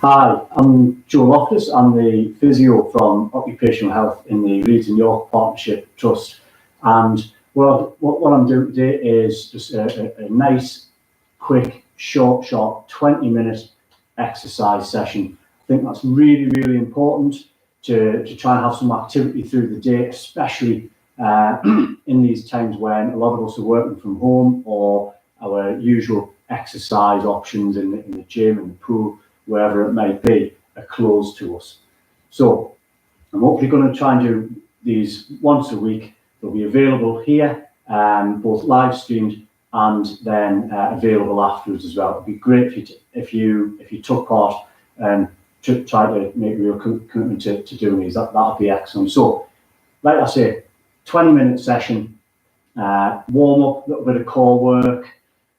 Hi, I'm Joe Loftus. I'm the physio from Occupational Health in the Leeds and York Partnership Trust. And what I'm doing today is just a nice, quick, short 20-minute exercise session. I think that's really, really important to try and have some activity through the day, especially in these times when a lot of us are working from home or our usual exercise options in the gym, in the pool, wherever it may be, are closed to us. So I'm hopefully going to try and do these once a week. They'll be available here, both live streamed and then available afterwards as well. It'd be great if you took part and try to make a real commitment to doing these. That'd be excellent. So, like I say, 20-minute session, warm up, a little bit of core work,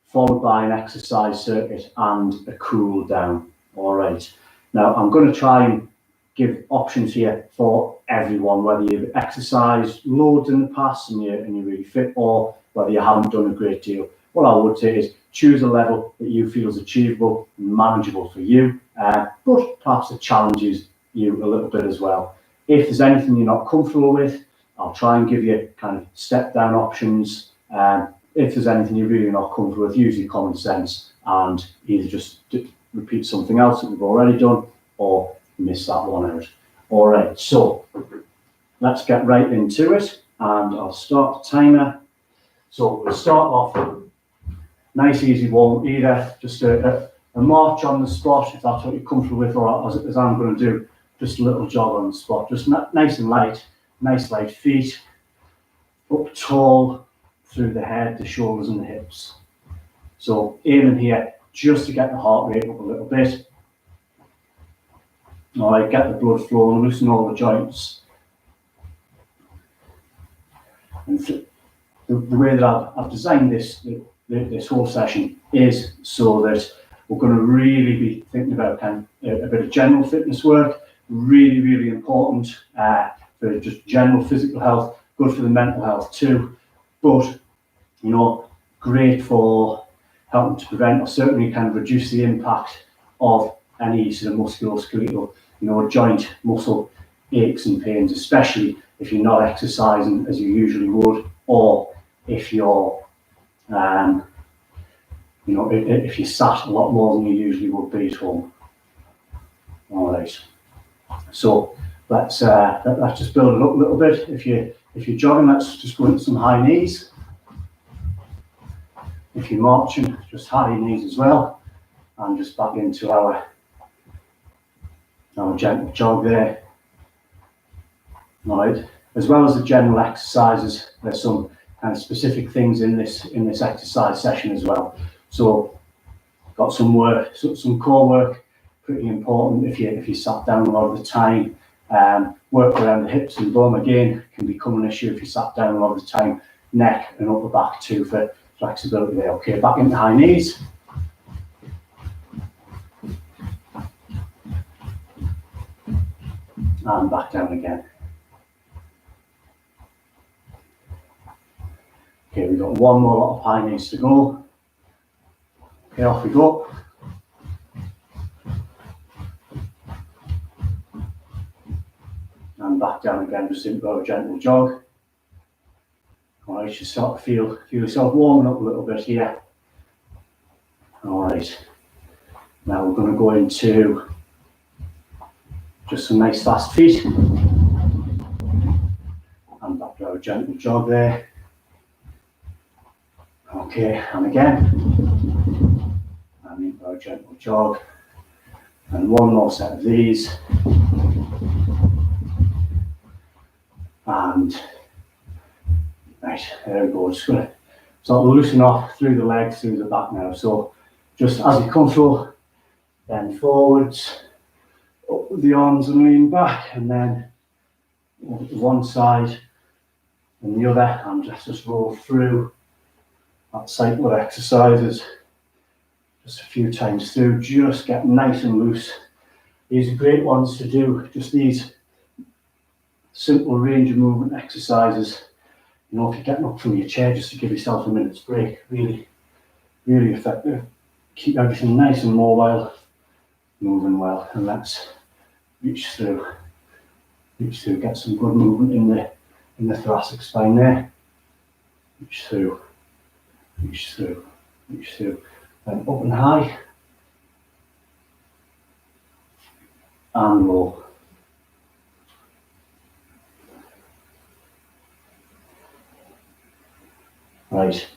followed by an exercise circuit and a cool down. All right. Now I'm going to try and give options here for everyone, whether you've exercised loads in the past and you're really fit, or whether you haven't done a great deal. What I would say is choose a level that you feel is achievable and manageable for you, but perhaps it challenges you a little bit as well. If there's anything you're not comfortable with, I'll try and give you kind of step down options. If there's anything you're really not comfortable with, use your common sense and either just repeat something else that we've already done or miss that one out. All right, so let's get right into it, and I'll start the timer. So we'll start off nice, easy warm, either just a march on the spot, if that's what you're comfortable with, or as I'm going to do, just a little jog on the spot, just nice and light, nice light feet, up tall through the head, the shoulders and the hips. So aiming here just to get the heart rate up a little bit. All right, get the blood flowing, loosen all the joints. And the way that I've designed this whole session is so that we're going to really be thinking about kind of a bit of general fitness work, really, really important for just general physical health, good for the mental health too, but great for helping to prevent or certainly kind of reduce the impact of any sort of musculoskeletal, joint muscle aches and pains, especially if you're not exercising as you usually would, or if you're, if you sat a lot more than you usually would be at home. All right. So let's just build it up a little bit. If you're jogging, let's just go into some high knees. If you're marching, just high knees as well, and just back into our gentle jog there. All right. As well as the general exercises, there's some kind of specific things in this exercise session as well. So, got some work, some core work, pretty important. If you sat down a lot of the time, work around the hips and bum again can become an issue if you sat down a lot of the time. Neck and upper back too for flexibility there. Okay, back into high knees. And back down again. Okay, we've got one more lot of high knees to go. Okay, off we go. And back down again, just into a gentle jog. All right, you start to feel yourself warming up a little bit here. All right, now we're going to go into just some nice fast feet. And back to our gentle jog there. Okay, and again. And into our gentle jog. And one more set of these. And right, there we go. Just going to sort of loosen off through the legs, through the back now. So just as you're comfortable, bend forwards, up with the arms and lean back, and then one side and the other, and just roll through that cycle of exercises just a few times through. Just get nice and loose. These are great ones to do, just these simple range of movement exercises. If you're getting up from your chair, just to give yourself a minute's break, really, really effective. Keep everything nice and mobile. moving well, and let's reach through, get some good movement in the thoracic spine there. Reach through, reach through, reach through, and up and high, and low. Right,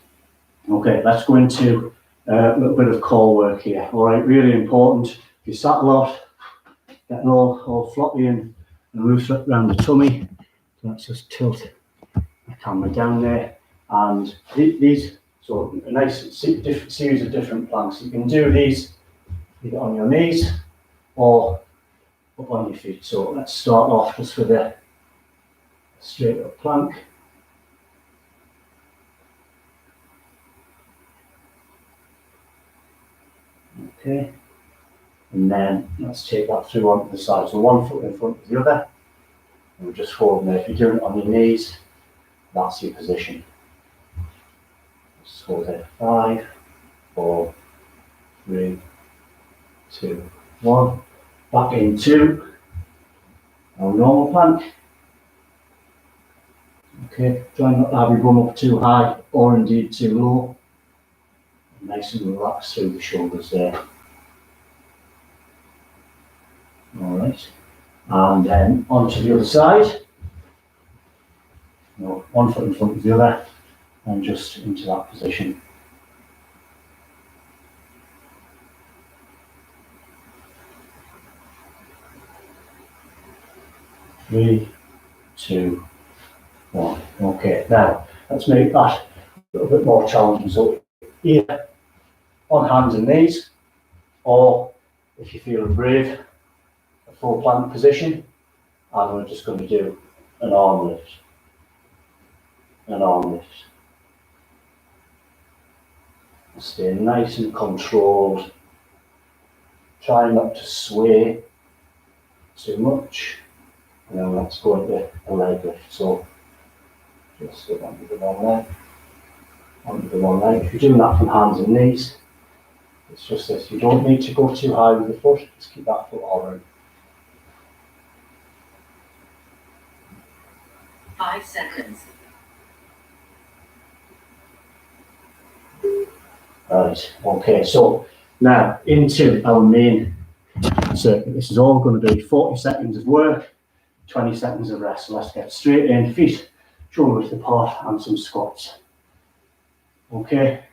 okay, let's go into a little bit of core work here. All right, really important. If you sat a lot, getting all floppy and loose around the tummy, so let's just tilt the camera down there. And these, so a nice series of different planks. You can do these either on your knees or up on your feet. So let's start off just with a straight up plank. Okay, and then let's take that through onto the side. So one foot in front of the other, and we're just holding there. If you're doing it on your knees, that's your position. Just hold it. 5, 4, 3, 2, 1. Back into our normal plank. Okay, try not to have your bum up too high or indeed too low. Nice and relaxed through the shoulders there. Alright, and then onto the other side. One foot in front of the other, and just into that position. Three, 2, 1. Okay, now let's make that a little bit more challenging. So either on hands and knees, or if you're feeling brave, a full plank position, and we're just going to do an arm lift. An arm lift. Stay nice and controlled. Try not to sway too much. And then let's go into a leg lift. So just go onto the one leg. Onto the one leg. If you're doing that from hands and knees, it's just this. You don't need to go too high with the foot. Just keep that foot hovering. 5 seconds. Right, okay, so now into our main circuit. This is all going to be 40 seconds of work, 20 seconds of rest. So let's get straight in, feet shoulder width apart, and some squats. Okay.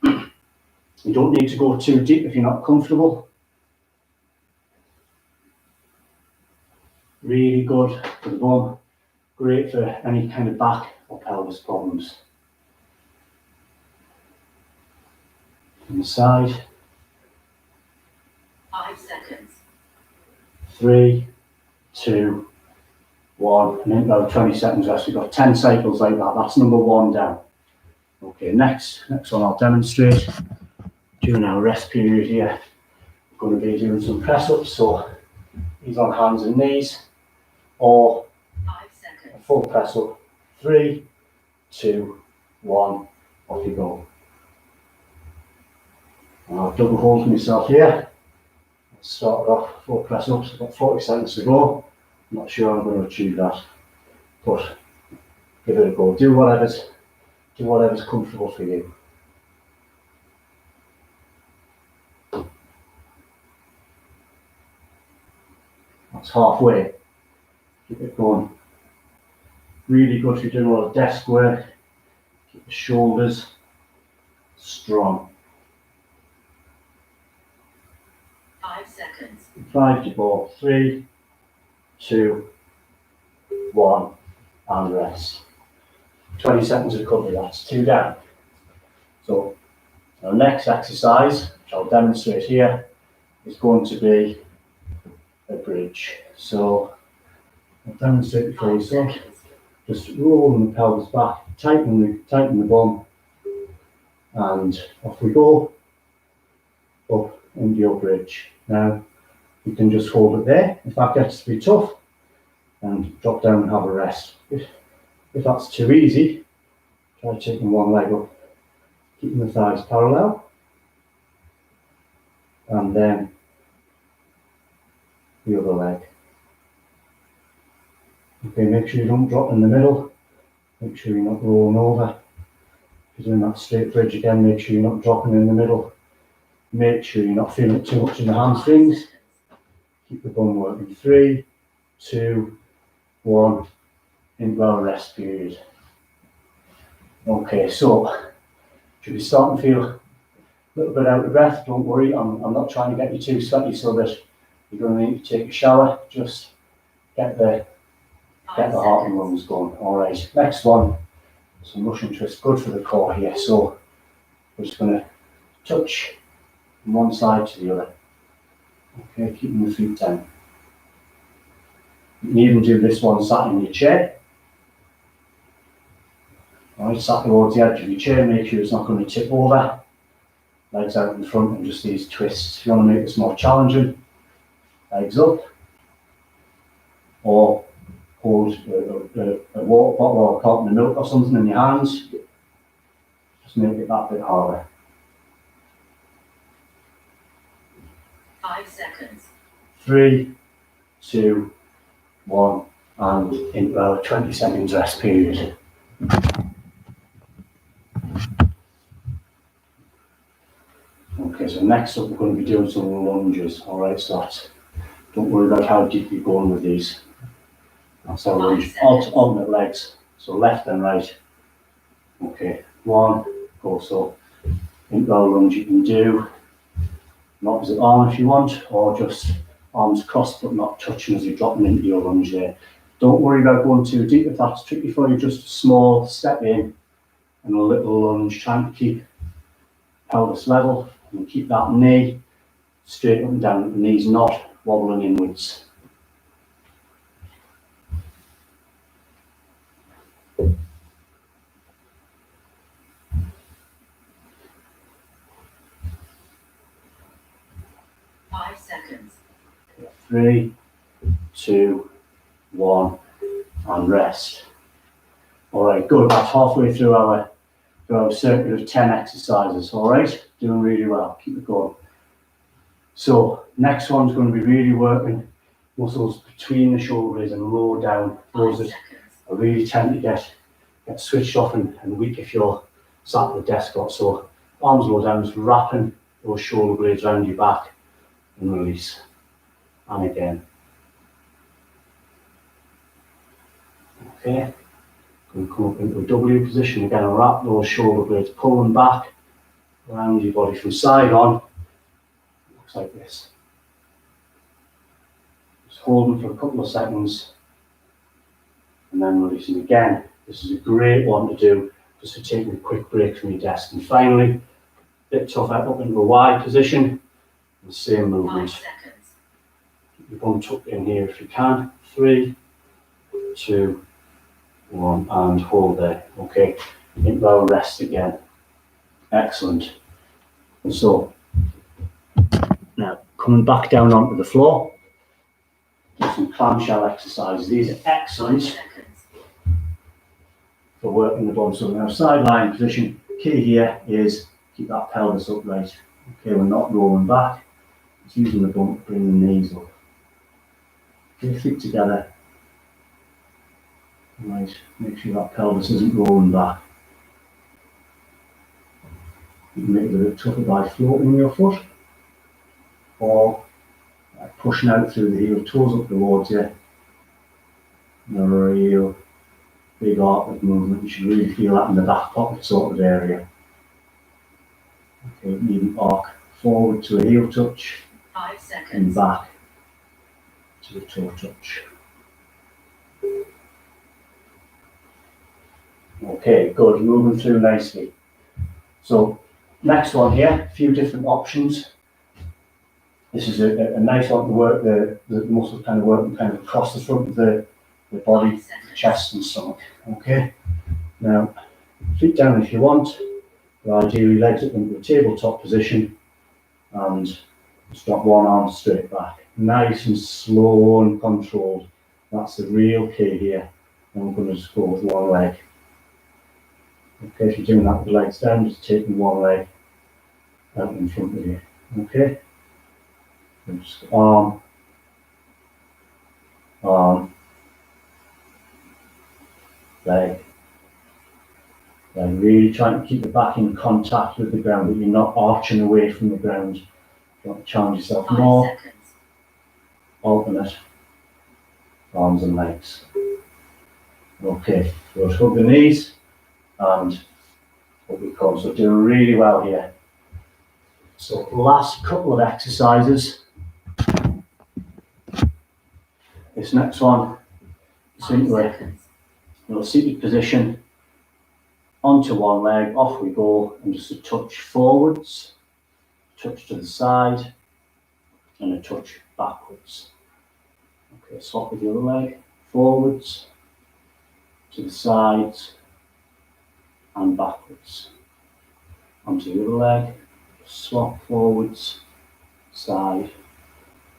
You don't need to go too deep if you're not comfortable. Really good for the bum, great for any kind of back or pelvis problems. On the side. 5 seconds. 3, 2, 1, and then about 20 seconds rest. We've got 10 cycles like that. That's number 1 down. Okay, next one I'll demonstrate. During our rest period here, we're going to be doing some press ups. So these on hands and knees, or 5 seconds. A full press up. 3, 2, 1, off you go. And I'll double hold myself here. Let's start it off, full press ups. I've got 40 seconds to go. I'm not sure I'm going to achieve that, but give it a go. Do whatever's comfortable for you. That's halfway. Keep it going. Really good if you're doing a lot of desk work. Keep the shoulders strong. 5 seconds. 5 to go. 3, 2, 1, and rest. 20 seconds recovery, that's 2 down. So our next exercise, which I'll demonstrate here, is going to be a bridge. So I'll demonstrate before you start. Just rolling the pelvis back, tighten the bum, and off we go, up into your bridge. Now you can just hold it there. If that gets to be tough, and drop down and have a rest. If that's too easy, try taking one leg up, keeping the thighs parallel, and then the other leg. Okay, make sure you don't drop in the middle. Make sure you're not rolling over. If you're doing that straight bridge again, make sure you're not dropping in the middle. Make sure you're not feeling it too much in the hamstrings. Keep the bum working. 3, 2, 1. Into our rest period. Okay, so should be starting to feel a little bit out of breath. Don't worry, I'm not trying to get you too sweaty so that you're going to need to take a shower. Just get the heart and lungs going. All right, next one, some Russian twist, good for the core here. So we're just going to touch from one side to the other. Okay, keeping the feet down. You can even do this one sat in your chair. All right, sat towards the edge of your chair, make sure it's not going to tip over. Legs out in front and just these twists. If you want to make this more challenging, legs up. Or hold a water bottle or a carton of milk or something in your hands. Just make it that bit harder. 5 seconds. 3, 2, 1, and into our 20 seconds rest period. Okay, so next up we're going to be doing some lunges. All right, so don't worry about how deep you're going with these. That's our lunge. Alternate legs, so left and right. Okay, 1, go. So into our lunge you can do an opposite arm if you want, or just arms crossed but not touching as you're dropping into your lunge there. Don't worry about going too deep if that's tricky for you. Just a small step in and a little lunge, trying to keep pelvis level and keep that knee straight up and down, the knees not wobbling inwards. Five seconds. 3, 2, 1, and rest. All right, good. That's halfway through our circuit of 10 exercises. All right, doing really well. Keep it going. So next one's going to be really working muscles between the shoulder blades and lower down. Those that I really tend to get switched off and weak if you're sat at the desk. So arms lower down, just wrapping those shoulder blades around your back and release. And again. Okay. Going to come up into a W position again and wrap those shoulder blades, pulling back around your body from side on. Looks like this. Just holding for a couple of seconds and then releasing again. This is a great one to do just for taking a quick break from your desk. And finally, a bit tougher, up into a wide position, the same movement. 5 seconds. Keep your bum tucked in here if you can. 3, 2, 1, and hold there. Okay, into our rest again. Excellent. So now coming back down onto the floor, do some clamshell exercises. These are 5 excellent seconds. for working the bum. So now side lying position. Key here is keep that pelvis upright. Okay, we're not rolling back. It's using the bum to bring the knees up. Okay, feet together. Right, make sure that pelvis isn't rolling back. You can make it a bit tougher by floating your foot or pushing out through the heel, toes up towards you. And a real big arc of movement. You should really feel that in the back pocket sort of area. Okay, even arc forward to a heel touch 5 and seconds. back to a toe touch. Okay, good, moving through nicely. So next one here, a few different options. This is a nice one to work the muscles kind of working kind of across the front of the body, 5 seconds. chest and stomach. Okay, now feet down if you want, but ideally legs up into a tabletop position and just drop one arm straight back. Nice and slow and controlled. That's the real key here. And I'm going to just go with one leg. Okay, if you're doing that with the legs down, just taking one leg out in front of you. Okay, and just arm arm, leg. Then really trying to keep the back in contact with the ground, but you're not arching away from the ground. Don't challenge yourself 5 more. seconds. Alternate arms and legs. Okay, so let's hug the knees and what we call, so doing really well here. So last couple of exercises. This next one, 5 simply seconds. little seated position, onto one leg, off we go, and just a touch forwards, touch to the side, and a touch backwards. Okay, swap with the other leg, forwards, to the sides, and backwards. Onto the other leg, swap forwards, side,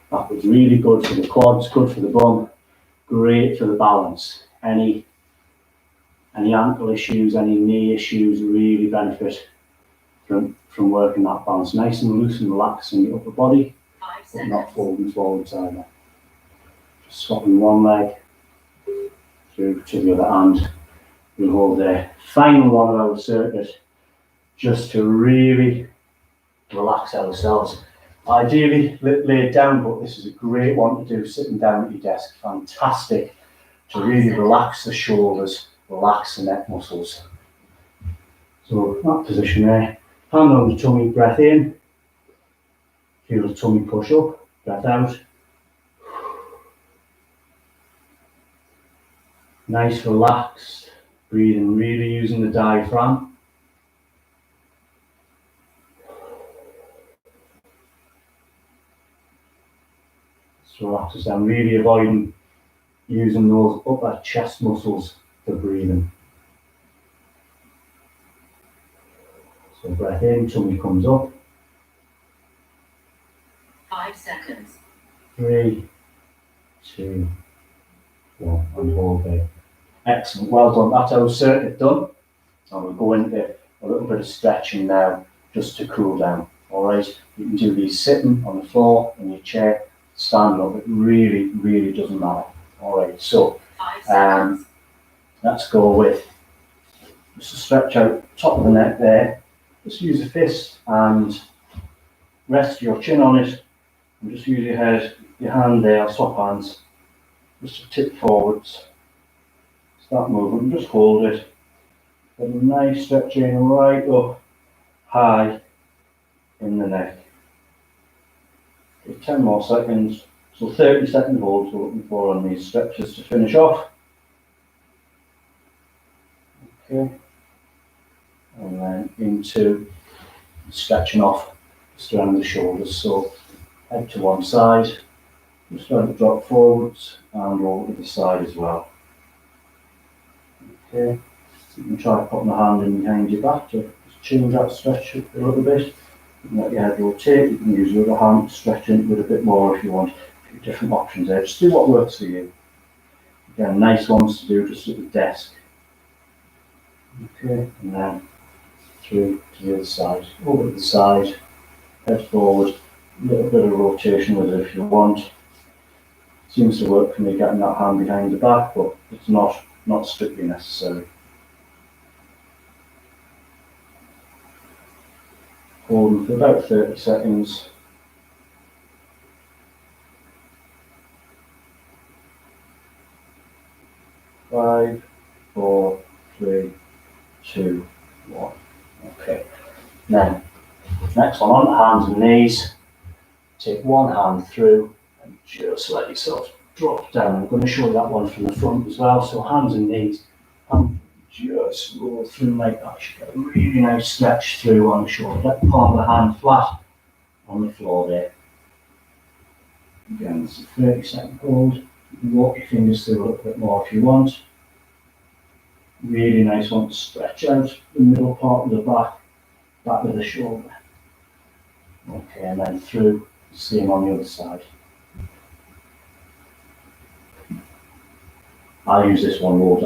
backwards. Really good for the quads, good for the bum, great for the balance. Any ankle issues, any knee issues really benefit from working that balance. Nice and loose and relaxed in the upper body, 5 but not seconds. folding forwards either. Just swapping one leg through to the other hand. We'll hold the final one of our circuit just to really relax ourselves. Ideally laid down, but this is a great one to do sitting down at your desk. Fantastic to really relax the shoulders, relax the neck muscles. So that position there, hand on the tummy, breath in, feel the tummy push up, breath out. Nice relaxed breathing, really using the diaphragm. So relax us down, really avoiding using those upper chest muscles for breathing. So breath in, tummy comes up. 5 seconds. 3, 2, 1, and hold there. Excellent, well done. That's our circuit done. And we'll go into a little bit of stretching now, just to cool down. All right, you can do these sitting on the floor, in your chair, standing up. It really, really doesn't matter. All right, so 5 seconds. let's go with just to stretch out top of the neck there. Just use a fist and rest your chin on it, and just use your head, your hand there, swap hands, just to tip forwards. Start moving and just hold it. Get a nice stretching right up high in the neck. Okay, 10 more seconds. So 30 second holds we're looking for on these stretches to finish off. Okay. And then into stretching off just around the shoulders. So head to one side, just try to drop forwards and roll to the side as well. Okay. You can try putting a hand in behind your back to just change that stretch a little bit. You can let your head rotate. You can use your other hand to stretch into it a bit more if you want. A few different options there. Just do what works for you. Again, nice ones to do just at the desk. Okay, and then through to the other side. Over to the side, head forward, a little bit of rotation with it if you want. Seems to work for me getting that hand behind the back, but it's not strictly necessary. Holding for about 30 seconds. Five, 4, 3, 2, 1. Okay. Then, next one on hands and knees. Take one hand through and just let yourself drop down. I'm going to show you that one from the front as well. So hands and knees, and just roll through like that. You get a really nice stretch through on the shoulder. Let the palm of the hand flat on the floor there. Again, it's a 30-second hold. You can walk your fingers through a little bit more if you want. Really nice one to stretch out the middle part of the back of the shoulder. Okay, and then through, same on the other side. I use this one loads.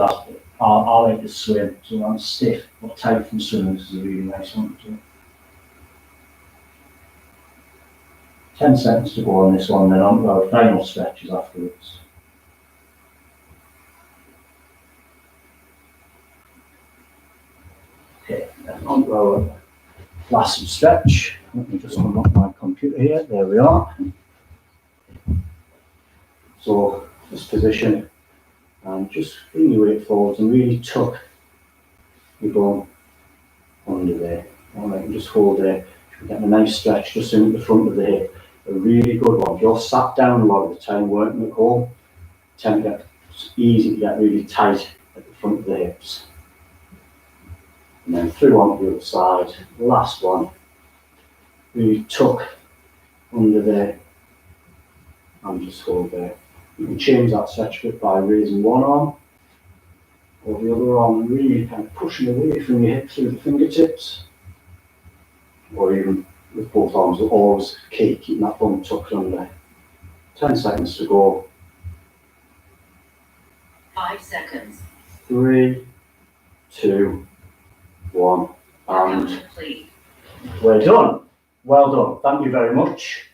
I like to swim, so I'm stiff or tight from swimming. This is a really nice one to do. 10 seconds to go on this one, then on to our final stretches afterwards. Okay, then on to our last stretch. Let me just come up my computer here. There we are. So just position and just bring your weight forwards and really tuck your bum under there. All right, and just hold there. You're getting a nice stretch just in the front of the hip. A really good one. If you're sat down a lot of the time working at home, tend to get, it's easy to get really tight at the front of the hips. And then through onto the other side. Last one. Really tuck under there and just hold there. You can change that stretch bit by raising one arm or the other arm and really kind of pushing away from your hips through the fingertips. Or even with both arms, always keeping that bum tucked under. 10 seconds to go. 5 seconds. 3, 2, 1, and Complete. we're done. Well done. Thank you very much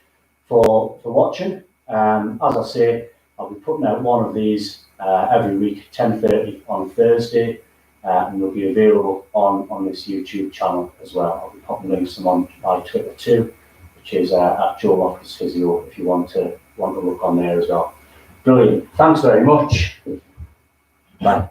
for watching. As I say, I'll be putting out one of these every week, 10:30 on Thursday, and they'll be available on this YouTube channel as well. I'll be popping links to them on my Twitter too, which is at Joe Loftus Physio, if you want to look on there as well. Brilliant. Thanks very much. Bye.